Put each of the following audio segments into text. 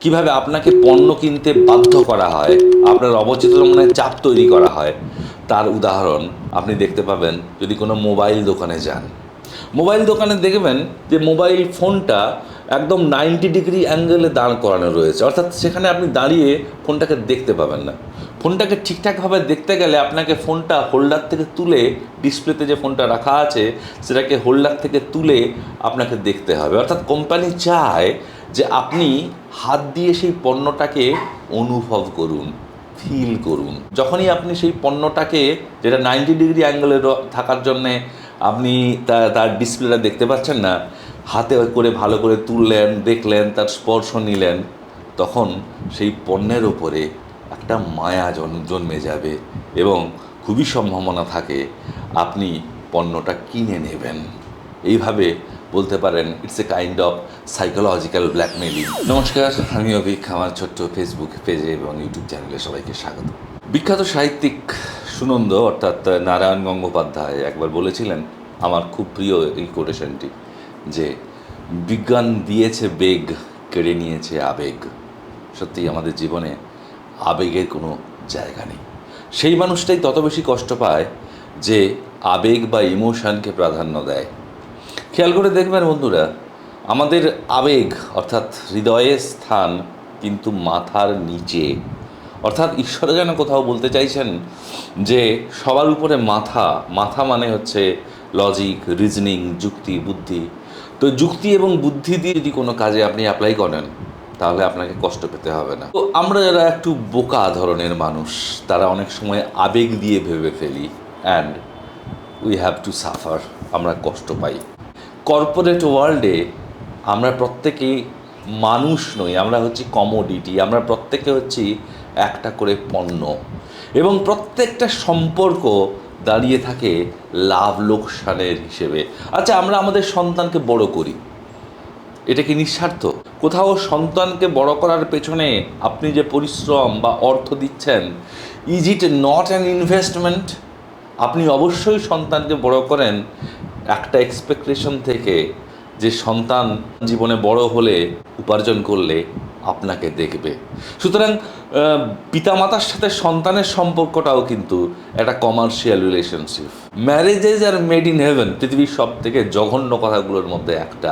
কিভাবে আপনাকে পণ্য কিনতে বাধ্য করা হয়, আপনার অবচেতন মনে চাপ তৈরি করা হয়, তার উদাহরণ আপনি দেখতে পাবেন যদি কোনো মোবাইল দোকানে যান। মোবাইল দোকানে দেখবেন যে মোবাইল ফোনটা একদম 90 ডিগ্রি অ্যাঙ্গেলে দাঁড় করানো রয়েছে, অর্থাৎ সেখানে আপনি দাঁড়িয়ে ফোনটাকে দেখতে পাবেন না। ফোনটাকে ঠিকঠাকভাবে দেখতে গেলে আপনাকে ফোনটা হোল্ডার থেকে তুলে, ডিসপ্লেতে যে ফোনটা রাখা আছে সেটাকে হোল্ডার থেকে তুলে আপনাকে দেখতে হবে। অর্থাৎ কোম্পানি চায় যে আপনি হাত দিয়ে সেই পণ্যটাকে অনুভব করুন, ফিল করুন। যখনই আপনি সেই পণ্যটাকে, যেটা 90 ডিগ্রি অ্যাঙ্গেলে থাকার জন্যে আপনি তার ডিসপ্লেটা দেখতে পাচ্ছেন না, হাতে করে ভালো করে তুললেন, দেখলেন, তার স্পর্শ নিলেন, তখন সেই পণ্যের ওপরে একটা মায়া জন্মে যাবে এবং খুবই সম্ভাবনা থাকে আপনি পণ্যটা কিনে নেবেন। এইভাবে বলতে পারেন it's a kind of psychological blackmailing. নমস্কার, আমি অভিক। আমার ছোট্ট ফেসবুক পেজে এবং ইউটিউব চ্যানেলে সবাইকে স্বাগত। বিখ্যাত সাহিত্যিক সুনন্দ অর্থাৎ নারায়ণ গঙ্গোপাধ্যায় একবার বলেছিলেন, আমার খুব প্রিয় এই কোটেশনটি, যে বিজ্ঞান দিয়েছে বেগ, কেড়ে নিয়েছে আবেগ। সত্যিই আমাদের জীবনে আবেগের কোনো জায়গা নেই। সেই মানুষটাই তত বেশি কষ্ট পায় যে আবেগ বা ইমোশনকে প্রাধান্য দেয়। খেয়াল করে দেখবেন বন্ধুরা, আমাদের আবেগ অর্থাৎ হৃদয়ের স্থান কিন্তু মাথার নিচে। অর্থাৎ ঈশ্বর যেন কোথাও বলতে চাইছেন যে সবার উপরে মাথা। মাথা মানে হচ্ছে লজিক, রিজনিং, যুক্তি, বুদ্ধি। তো যুক্তি এবং বুদ্ধি দিয়ে যদি কোনো কাজে আপনি অ্যাপ্লাই করেন তাহলে আপনাকে কষ্ট পেতে হবে না। তো আমরা যারা একটু বোকা ধরনের মানুষ, তারা অনেক সময় আবেগ দিয়ে ভেবে ফেলি, and we have to suffer. আমরা কষ্ট পাই। কর্পোরেট ওয়ার্ল্ডে আমরা প্রত্যেকেই মানুষ নই, আমরা হচ্ছি কমোডিটি। আমরা প্রত্যেকে হচ্ছি একটা করে পণ্য, এবং প্রত্যেকটা সম্পর্ক দাঁড়িয়ে থাকে লাভ লোকসানের হিসেবে। আচ্ছা, আমরা আমাদের সন্তানকে বড় করি, এটা কি নিঃস্বার্থ? কোথাও সন্তানকে বড় করার পেছনে আপনি যে পরিশ্রম বা অর্থ দিচ্ছেন, is it not an investment? আপনি অবশ্যই সন্তানকে বড় করেন একটা এক্সপেকটেশন থেকে যে সন্তান জীবনে বড় হলে, উপার্জন করলে আপনাকে দেখবে। সুতরাং পিতামাতার সাথে সন্তানের সম্পর্কটাও কিন্তু একটা commercial relationship. Marriages are made in heaven পৃথিবীর সব থেকে জঘন্য কথাগুলোর মধ্যে একটা।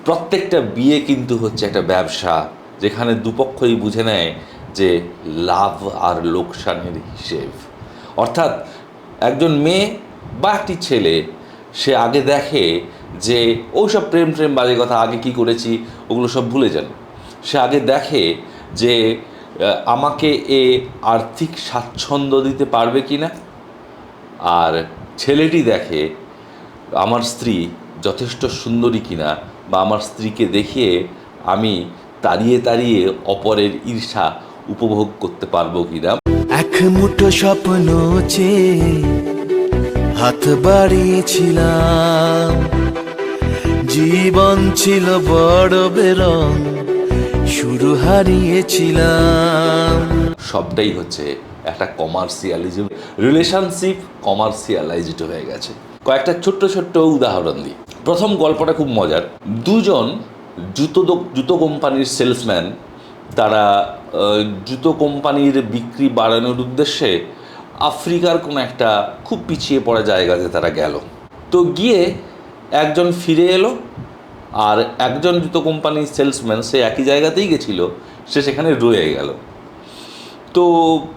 প্রত্যেকটা বিয়ে কিন্তু হচ্ছে একটা ব্যবসা, যেখানে দুপক্ষই বুঝে নেয় যে লাভ আর লোকসানের হিসেব। অর্থাৎ একজন মেয়ে বা একটি ছেলে, সে আগে দেখে যে ওইসব প্রেম বাজে কথা, আগে কি করেছি ওগুলো সব ভুলে যান। সে আগে দেখে যে আমাকে এ আর্থিক স্বাচ্ছন্দ্য দিতে পারবে কি না, আর ছেলেটি দেখে আমার স্ত্রী যথেষ্ট সুন্দরী কিনা, বা আমার স্ত্রীকে দেখিয়ে আমি তাড়িয়ে তাড়িয়ে অপরের ঈর্ষা উপভোগ করতে পারবো কিনা। এক মুঠো স্বপ্ন চেয়ে হাত বাড়িয়েছিলাম, জীবন ছিল বড় বেরং, শুরু হারিয়েছিলাম। সবটাই হচ্ছে একটা কমার্শিয়ালিজম। রিলেশনশিপ কমার্শিয়ালাইজড হয়ে গেছে। কয়েকটা ছোট্ট ছোট্ট উদাহরণ দিই। প্রথম গল্পটা খুব মজার। দুজন জুতো কোম্পানির সেলসম্যান, তারা জুতো কোম্পানির বিক্রি বাড়ানোর উদ্দেশ্যে আফ্রিকার কোনো একটা খুব পিছিয়ে পড়া জায়গাতে তারা গেল। তো গিয়ে একজন ফিরে এলো, আর একজন জুতো কোম্পানির সেলসম্যান, সে একই জায়গাতেই গেছিলো, সে সেখানে রয়ে গেল। তো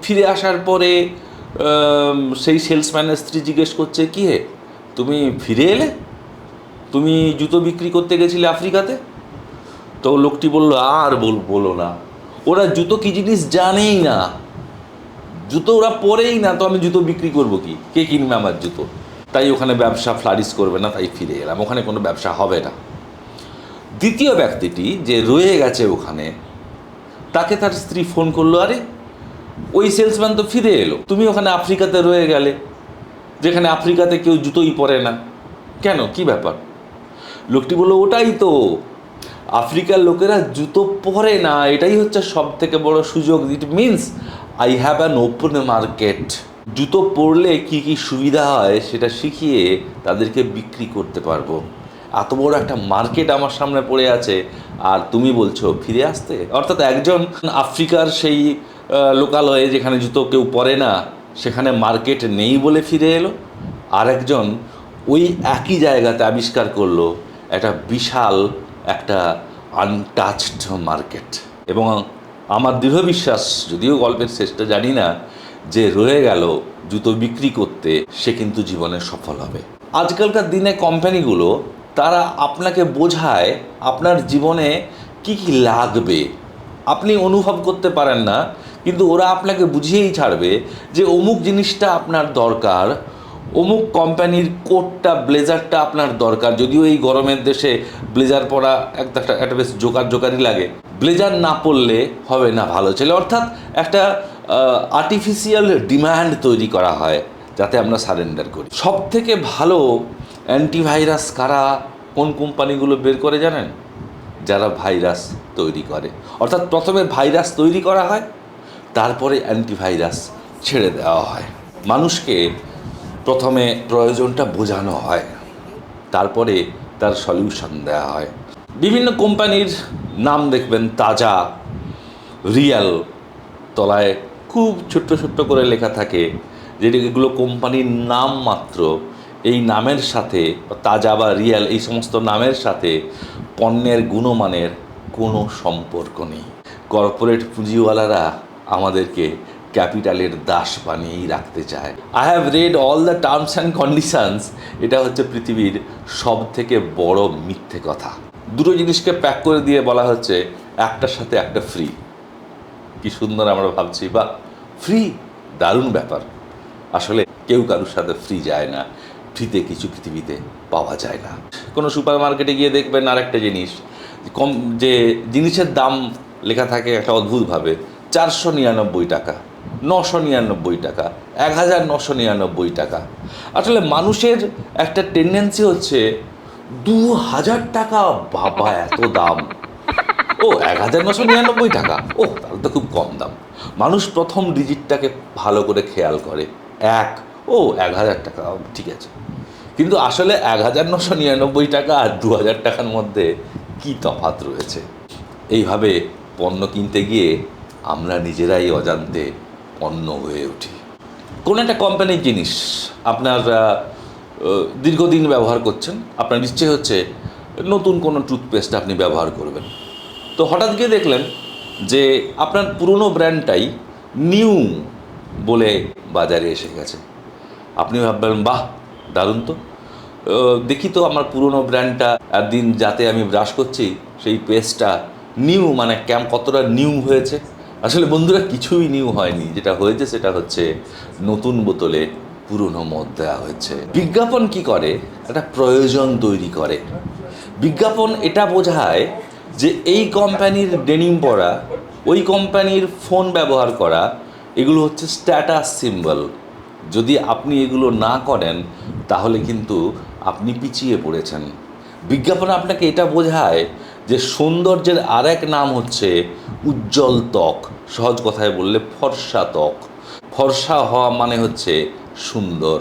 ফিরে আসার পরে সেই সেলসম্যানের স্ত্রী জিজ্ঞেস করছে, কী হে, তুমি ফিরে এলে? তুমি জুতো বিক্রি করতে গেছিলে আফ্রিকাতে? তো লোকটি বলল, আর বলো না, ওরা জুতো কী জিনিস জানেই না, জুতো ওরা পরেই না, তো আমি জুতো বিক্রি করবো কি, কে কিনবে আমার জুতো? তাই ওখানে ব্যবসা ফ্লারিশ করবে না, তাই ফিরে এলাম, ওখানে কোনো ব্যবসা হবে না। দ্বিতীয় ব্যক্তিটি যে রয়ে গেছে ওখানে, তাকে তার স্ত্রী ফোন করলো, আরে ওই সেলসম্যান তো ফিরে এলো, তুমি ওখানে আফ্রিকাতে রয়ে গেলে, যেখানে আফ্রিকাতে কেউ জুতোই পরে না, কেন, কি ব্যাপার? লোকটি বললো, ওটাই তো, আফ্রিকার লোকেরা জুতো পরে না, এটাই হচ্ছে সব থেকে বড় সুযোগ। It means I have an open market. জুতো পরলে কি কি সুবিধা হয় সেটা শিখিয়ে তাদেরকে বিক্রি করতে পারবো। এত বড় একটা মার্কেট আমার সামনে পড়ে আছে আর তুমি বলছো ফিরে আসতে। অর্থাৎ একজন আফ্রিকার সেই লোকালয়ে যেখানে জুতো কেউ পরে না, সেখানে মার্কেট নেই বলে ফিরে এলো, আর একজন ওই একই জায়গাতে আবিষ্কার করলো একটা বিশাল একটা আনটাচড মার্কেট। এবং আমার দৃঢ় বিশ্বাস, যদিও গল্পের শেষটা জানি না, যে রয়ে গেল জুতো বিক্রি করতে, সে কিন্তু জীবনে সফল হবে। আজকালকার দিনে কোম্পানিগুলো তারা আপনাকে বোঝায় আপনার জীবনে কি কি লাগবে, আপনি অনুভব করতে পারেন না, কিন্তু ওরা আপনাকে বুঝিয়েই ছাড়বে যে অমুক জিনিসটা আপনার দরকার, অমুক কোম্পানির কোটটা ব্লেজারটা আপনার দরকার। যদিও এই গরমের দেশে ব্লেজার পরা একটা বেশ জোকারি লাগে, ব্লেজার না পরলে হবে না ভালো ছেলে। অর্থাৎ একটা আর্টিফিশিয়াল ডিমান্ড তৈরি করা হয় যাতে আমরা সারেন্ডার করি। সব থেকে ভালো অ্যান্টিভাইরাস কারা, কোন কোম্পানিগুলো বের করে জানেন? যারা ভাইরাস তৈরি করে। অর্থাৎ প্রথমে ভাইরাস তৈরি করা হয়, তারপরে অ্যান্টিভাইরাস ছেড়ে দেওয়া হয়। মানুষকে প্রথমে প্রয়োজনটা বোঝানো হয়, তারপরে তার সলিউশন দেওয়া হয়। বিভিন্ন কোম্পানির নাম দেখবেন তাজা, রিয়াল, তলায় খুব ছোট্ট ছোট্ট করে লেখা থাকে, যেগুলো কোম্পানির নাম মাত্র। এই নামের সাথে, তাজা বা রিয়াল, এই সমস্ত নামের সাথে পণ্যের গুণমানের কোনো সম্পর্ক নেই। কর্পোরেট পুঁজিওয়ালারা আমাদেরকে ক্যাপিটালের দাস বানিয়েই রাখতে চায়। I have read all the terms and conditions. এটা হচ্ছে পৃথিবীর সব থেকে বড় মিথ্যে কথা। দুটো জিনিসকে প্যাক করে দিয়ে বলা হচ্ছে একটার সাথে একটা ফ্রি। কি সুন্দর আমরা ভাবছি, বা ফ্রি, দারুণ ব্যাপার। আসলে কেউ কারোর সাথে ফ্রি যায় না, ফ্রিতে কিছু পৃথিবীতে পাওয়া যায় না। কোনো সুপার মার্কেটে গিয়ে দেখবেন আরেকটা জিনিস, যে জিনিসের দাম লেখা থাকে একটা অদ্ভুতভাবে, 499 টাকা, 999 টাকা, 1999 টাকা। আসলে মানুষের একটা টেন্ডেন্সি হচ্ছে 2000 টাকা, বাবা এত দাম, ও 1999 টাকা, ও তাহলে তো খুব কম দাম। মানুষ প্রথম ডিজিটটাকে ভালো করে খেয়াল করে, 1000 টাকা, ঠিক আছে। কিন্তু আসলে 1999 টাকা আর 2000 টাকার মধ্যে কি তফাৎ রয়েছে? এইভাবে পণ্য কিনতে গিয়ে আমরা নিজেরাই অজান্তে পণ্য হয়ে উঠি। কোনো একটা কোম্পানির জিনিস আপনার দীর্ঘদিন ব্যবহার করছেন, আপনার ইচ্ছে হচ্ছে নতুন কোনো টুথপেস্ট আপনি ব্যবহার করবেন। তো হঠাৎ গিয়ে দেখলেন যে আপনার পুরনো ব্র্যান্ডটাই নিউ বলে বাজারে এসে গেছে। আপনি ভাববেন বাহ, দারুণ তো, দেখি তো আমার পুরনো ব্র্যান্ডটা একদিন যাতে আমি ব্রাশ করছি সেই পেস্টটা নিউ, মানে কতটা নিউ হয়েছে। আসলে বন্ধুরা, কিছুই নিউ হয়নি। যেটা হয়েছে সেটা হচ্ছে নতুন বোতলে পুরনো মদ দেওয়া হয়েছে। বিজ্ঞাপন কি করে? একটা প্রয়োজন তৈরি করে। বিজ্ঞাপন এটা বোঝায় যে এই কোম্পানির ডেনিম পরা, ওই কোম্পানির ফোন ব্যবহার করা, এগুলো হচ্ছে স্ট্যাটাস সিম্বল। যদি আপনি এগুলো না করেন তাহলে কিন্তু আপনি পিছিয়ে পড়েছেন। বিজ্ঞাপন আপনাকে এটা বোঝায় যে সৌন্দর্যের আরেক নাম হচ্ছে উজ্জ্বল ত্বক। সহজ কথায় বললে ফর্সা ত্বক। ফর্সা হওয়া মানে হচ্ছে সুন্দর,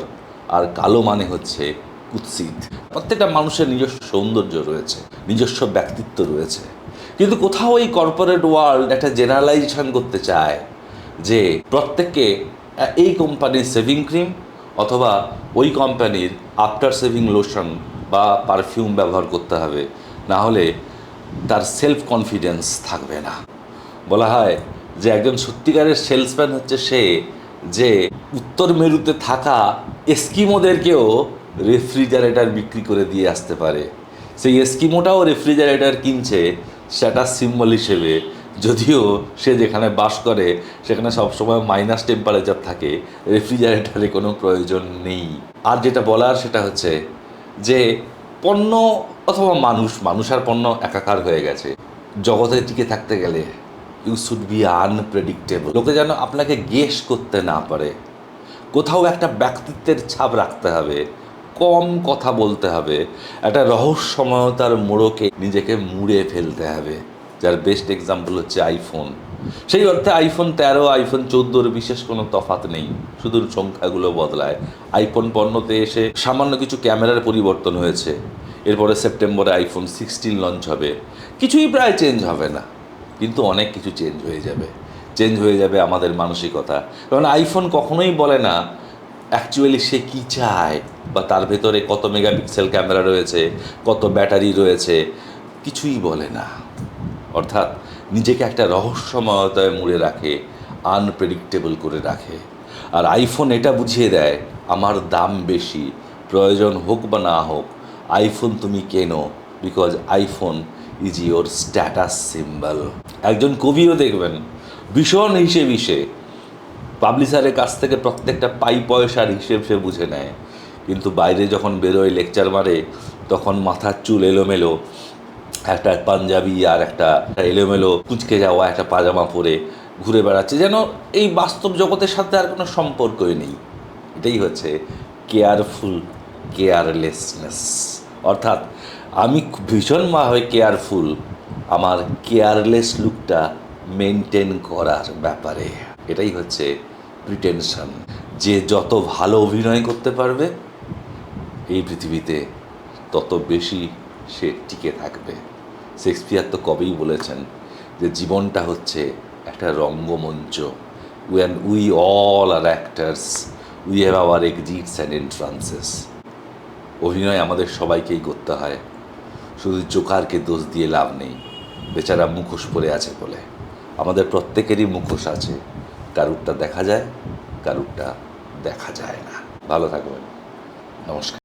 আর কালো মানে হচ্ছে কুৎসিত। প্রত্যেকটা মানুষের নিজস্ব সৌন্দর্য রয়েছে, নিজস্ব ব্যক্তিত্ব রয়েছে। কিন্তু কোথাও এই কর্পোরেট ওয়ার্ল্ড একটা জেনারেলাইজেশন করতে চায় যে প্রত্যেককে এই কোম্পানির সেভিং ক্রিম অথবা ওই কোম্পানির আফটার সেভিং লোশন বা পারফিউম ব্যবহার করতে হবে, না হলে তার সেলফ কনফিডেন্স থাকবে না। বলা হয় যে একজন সত্যিকারের সেলসম্যান হচ্ছে সে যে উত্তর মেরুতে থাকা এস্কিমোদেরকেও রেফ্রিজারেটর বিক্রি করে দিয়ে আসতে পারে। সেই এস্কিমোটাও রেফ্রিজারেটর কিনছে স্ট্যাটাস সিম্বল হিসেবে, যদিও সে যেখানে বাস করে সেখানে সবসময় মাইনাস টেম্পারেচার থাকে, রেফ্রিজারেটরে কোনো প্রয়োজন নেই। আর যেটা বলার সেটা হচ্ছে যে পণ্য অথবা মানুষ আর পণ্য একাকার হয়ে গেছে। জগতে টিকে থাকতে গেলে ইউ শুড বি আনপ্রেডিক্টেবল। লোকে যেন আপনাকে গেস করতে না পারে। কোথাও একটা ব্যক্তিত্বের ছাপ রাখতে হবে, কম কথা বলতে হবে, একটা রহস্যময়তার মোড়কে নিজেকে মুড়ে ফেলতে হবে। যার বেস্ট এক্সাম্পল হচ্ছে আইফোন। সেই অর্থে আইফোন 13, আইফোন 14 বিশেষ কোনো তফাৎ নেই, শুধু সংখ্যাগুলো বদলায়। আইফোন পণ্যতে এসে সামান্য কিছু ক্যামেরার পরিবর্তন হয়েছে, এরপরে সেপ্টেম্বরে আইফোন 16 লঞ্চ হবে। কিছুই প্রায় চেঞ্জ হবে না, কিন্তু অনেক কিছু চেঞ্জ হয়ে যাবে। চেঞ্জ হয়ে যাবে আমাদের মানসিকতা। কারণ আইফোন কখনোই বলে না অ্যাকচুয়ালি সে কী চায়, বা তার ভেতরে কত মেগাপিক্সেল ক্যামেরা রয়েছে, কত ব্যাটারি রয়েছে, কিছুই বলে না। অর্থাৎ নিজেকে একটা রহস্যময়তায় মুড়ে রাখে, আনপ্রেডিক্টেবল করে রাখে। আর আইফোন এটা বুঝিয়ে দেয়, আমার দাম বেশি, প্রয়োজন হোক বা না হোক, আইফোন তুমি কেনো, because iPhone is your status symbol. একজন কবিও দেখবেন ভীষণ হিসেবে পাবলিশারের কাছ থেকে প্রত্যেকটা পয়সার হিসেব সে বুঝে নেয়, কিন্তু বাইরে যখন বেরোয় লেকচার মারে তখন মাথার চুল এলোমেলো, একটা পাঞ্জাবি আর একটা এলোমেলো কুঁচকে যাওয়া একটা পাজামা পরে ঘুরে বেড়াচ্ছে, যেন এই বাস্তব জগতের সাথে আর কোনো সম্পর্কই নেই। এটাই হচ্ছে কেয়ারফুল কেয়ারলেসনেস। অর্থাৎ আমি ভীষণভাবে কেয়ারফুল আমার কেয়ারলেস লুকটা মেনটেন করার ব্যাপারে। এটাই হচ্ছে প্রিটেনশন। যে যত ভালো অভিনয় করতে পারবে এই পৃথিবীতে, তত বেশি সে টিকে থাকবে। শেক্সপিয়ার তো কবেই বলেছেন যে জীবনটা হচ্ছে একটা রঙ্গমঞ্চ। when we all are actors, we have our exits and entrances. অভিনয় আমাদের সবাইকেই করতে হয়, শুধু জোকারকে দোষ দিয়ে লাভ নেই, বেচারা মুখোশ পরে আছে বলে। আমাদের প্রত্যেকেরই মুখোশ আছে, কারুরটা দেখা যায়, কারুরটা দেখা যায় না। ভালো থাকবেন, নমস্কার।